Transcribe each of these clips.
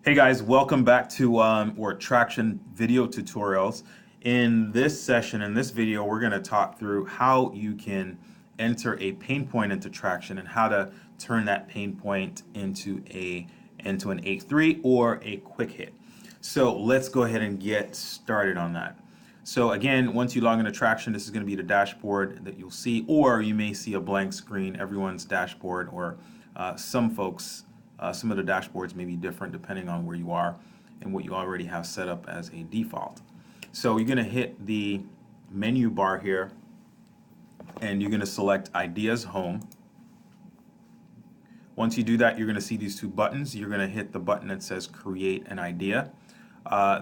Hey guys, welcome back to Traction video tutorials. In this session, in this video, we're going to talk through how you can enter a pain point into Traction and how to turn that pain point into an H3 or a quick hit. So let's go ahead and get started on that. So again, once you log into Traction, this is going to be the dashboard that you'll see, or you may see a blank screen, everyone's dashboard, or some folks some of the dashboards may be different depending on where you are and what you already have set up as a default. So you're going to hit the menu bar here and you're going to select Ideas Home. Once you do that, you're going to see these two buttons. You're going to hit the button that says Create an Idea.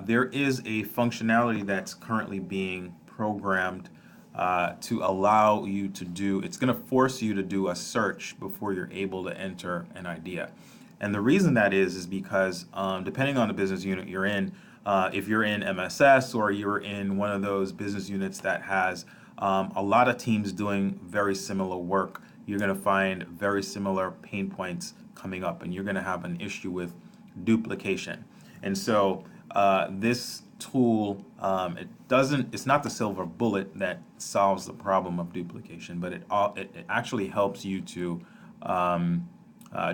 There is a functionality that's currently being programmed to allow you to do, it's going to force you to do a search before you're able to enter an idea. And the reason that is because depending on the business unit you're in, if you're in MSS or you're in one of those business units that has a lot of teams doing very similar work, you're going to find very similar pain points coming up, and you're going to have an issue with duplication. And so this tool, it's not the silver bullet that solves the problem of duplication, but it actually helps you to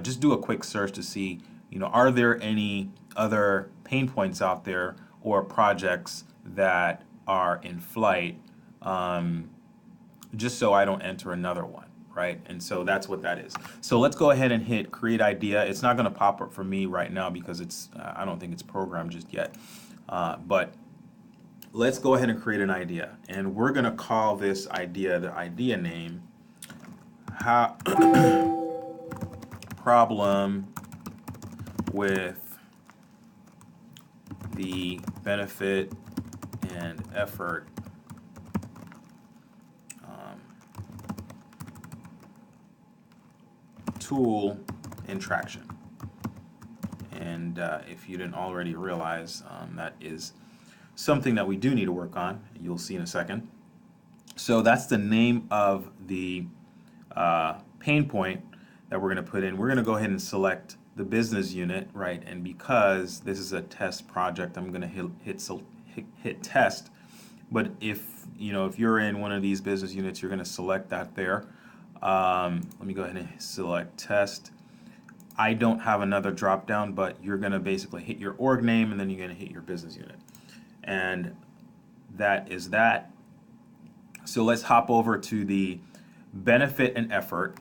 just do a quick search to see, are there any other pain points out there or projects that are in flight, just so I don't enter another one, right? And so that's what that is. So let's go ahead and hit Create Idea. It's not going to pop up for me right now because I don't think it's programmed just yet. But let's go ahead and create an idea. And we're going to call this idea, the idea name, how problem with the benefit and effort tool in Traction. And if you didn't already realize, that is something that we do need to work on. You'll see in a second. So that's the name of the pain point that we're going to put in. We're going to go ahead and select the business unit, right? And because this is a test project, I'm going to hit test. But if you're in one of these business units, you're going to select that there. Let me go ahead and select test. I don't have another drop down, but you're going to basically hit your org name and then you're going to hit your business unit. And that is that. So let's hop over to the benefit and effort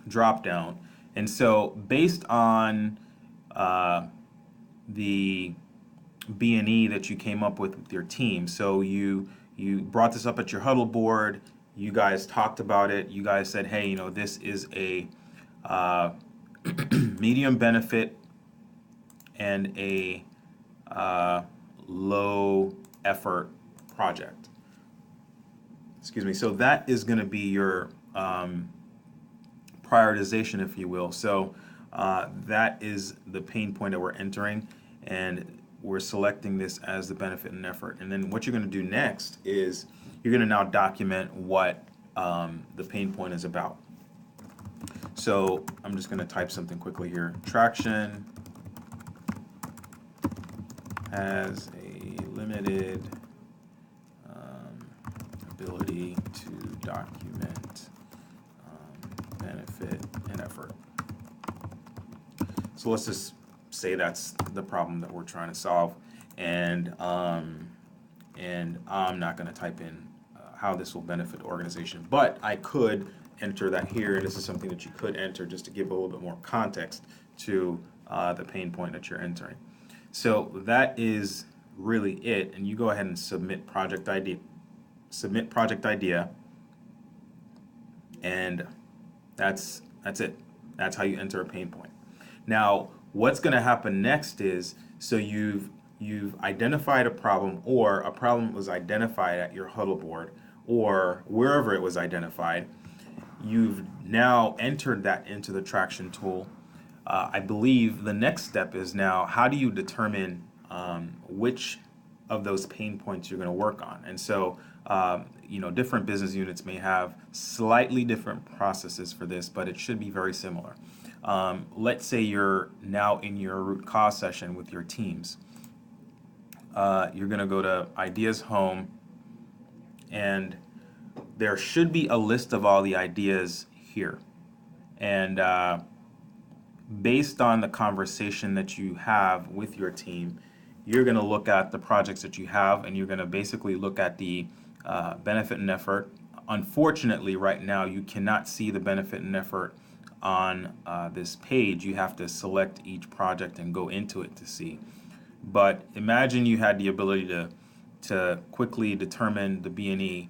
drop down. And so based on the B&E that you came up with your team, so you brought this up at your huddle board, you guys talked about it, you guys said, hey, this is a medium benefit and a low effort project. Excuse me. So that is going to be your prioritization, if you will. So that is the pain point that we're entering, and we're selecting this as the benefit and effort. And then what you're going to do next is you're going to now document what the pain point is about. So I'm just going to type something quickly here. Traction has a limited ability to document benefit and effort. So let's just say that's the problem that we're trying to solve, and I'm not going to type in how this will benefit the organization, but I could enter that here, and this is something that you could enter just to give a little bit more context to the pain point that you're entering. So that is really it, and you go ahead and submit project ID. Submit project idea, and that's it. That's how you enter a pain point. Now, what's going to happen next is, so you've identified a problem, or a problem was identified at your huddle board, or wherever it was identified. You've now entered that into the Traction tool. I believe the next step is now, how do you determine which of those pain points you're going to work on? And so different business units may have slightly different processes for this, but it should be very similar. Let's say you're now in your root cause session with your teams. You're going to go to Ideas Home, and there should be a list of all the ideas here. And based on the conversation that you have with your team, you're going to look at the projects that you have, and you're going to basically look at the benefit and effort. Unfortunately, right now, you cannot see the benefit and effort on this page. You have to select each project and go into it to see. But imagine you had the ability to quickly determine the B&E.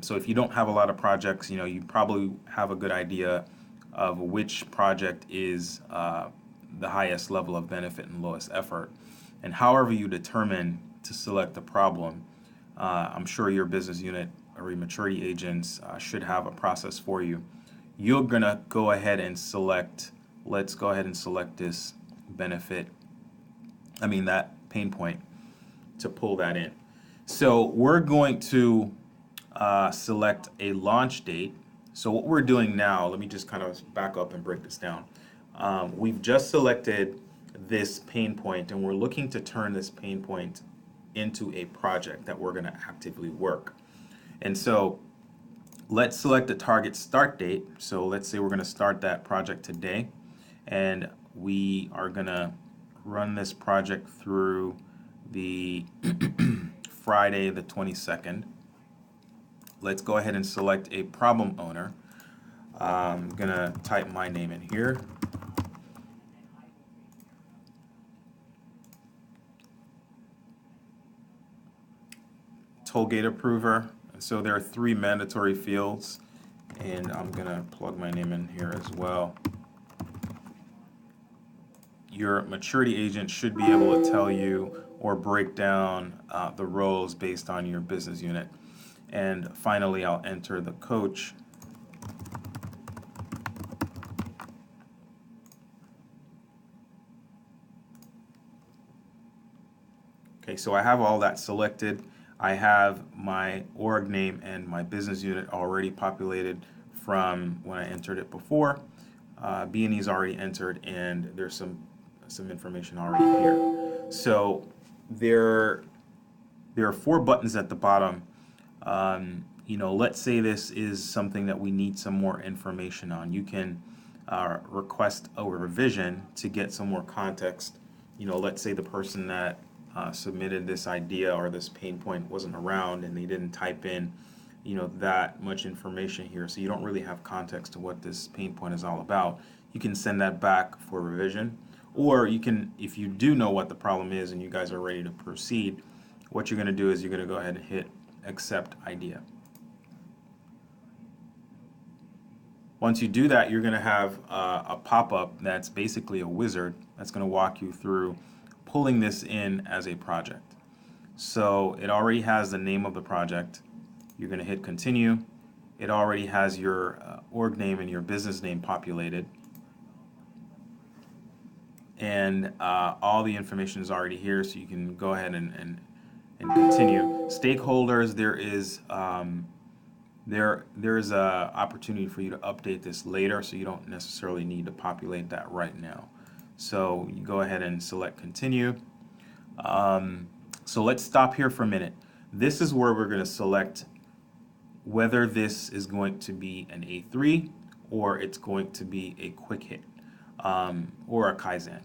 So if you don't have a lot of projects, you probably have a good idea of which project is the highest level of benefit and lowest effort. And however you determine to select the problem, I'm sure your business unit or your maturity agents should have a process for you. You're gonna go ahead and select, let's go ahead and select this that pain point to pull that in. So we're going to select a launch date. So what we're doing now, let me just kind of back up and break this down. We've just selected this pain point, and we're looking to turn this pain point into a project that we're going to actively work. And so let's select a target start date. So let's say we're going to start that project today, and we are going to run this project through the Friday the 22nd. Let's go ahead and select a problem owner. I'm going to type my name in here. Tollgate approver. So there are 3 mandatory fields, and I'm going to plug my name in here as well. Your maturity agent should be able to tell you or break down the roles based on your business unit. And finally, I'll enter the coach. Okay, so I have all that selected. I have my org name and my business unit already populated from when I entered it before. B&E is already entered, and there's some information already here. So there are 4 buttons at the bottom. Let's say this is something that we need some more information on. You can request a revision to get some more context. Let's say the person that submitted this idea or this pain point wasn't around, and they didn't type in that much information here, so you don't really have context to what this pain point is all about. You can send that back for revision, or you can, if you do know what the problem is and you guys are ready to proceed, what you're going to do is you're going to go ahead and hit accept idea. Once you do that, you're going to have a pop-up that's basically a wizard that's going to walk you through pulling this in as a project. So it already has the name of the project. You're going to hit continue. It already has your org name and your business name populated. And all the information is already here, so you can go ahead and continue. Stakeholders, there's a opportunity for you to update this later, so you don't necessarily need to populate that right now. So you go ahead and select continue. So let's stop here for a minute. This is where we're going to select whether this is going to be an A3 or it's going to be a quick hit or a Kaizen.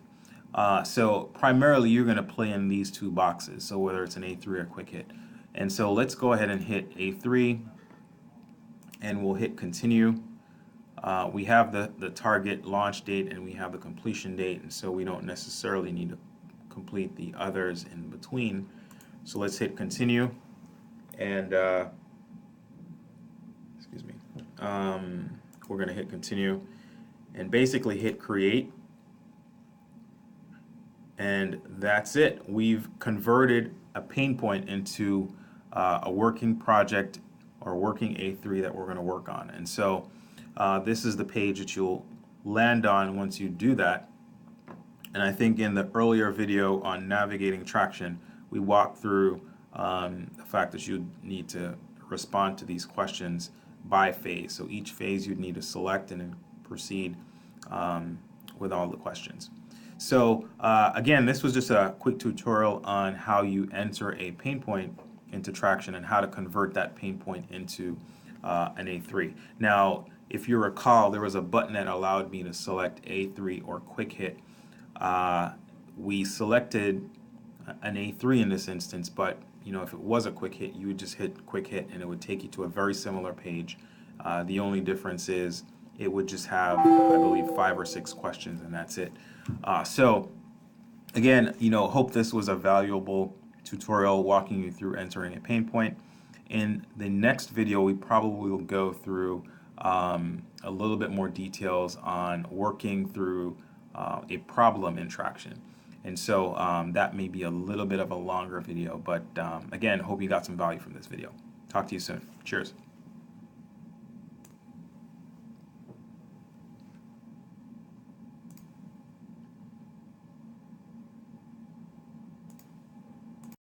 So primarily you're going to play in these 2 boxes, so whether it's an A3 or a quick hit. And so let's go ahead and hit A3, and we'll hit continue. We have the target launch date and we have the completion date, and so we don't necessarily need to complete the others in between. So let's hit continue, and we're going to hit continue and basically hit create, and that's it. We've converted a pain point into a working project or working A3 that we're going to work on. And so this is the page that you'll land on once you do that. And I think in the earlier video on navigating traction, we walked through the fact that you need to respond to these questions by phase. So each phase you'd need to select and then proceed with all the questions. So again, this was just a quick tutorial on how you enter a pain point into Traction and how to convert that pain point into an A3. Now, if you recall, there was a button that allowed me to select A3 or Quick Hit. We selected an A3 in this instance, but if it was a Quick Hit, you would just hit Quick Hit and it would take you to a very similar page. The only difference is it would just have, I believe, 5 or 6 questions, and that's it. So again, hope this was a valuable tutorial walking you through entering a pain point. In the next video, we probably will go through a little bit more details on working through a problem in Traction. And so that may be a little bit of a longer video, but again, hope you got some value from this video. Talk to you soon. Cheers.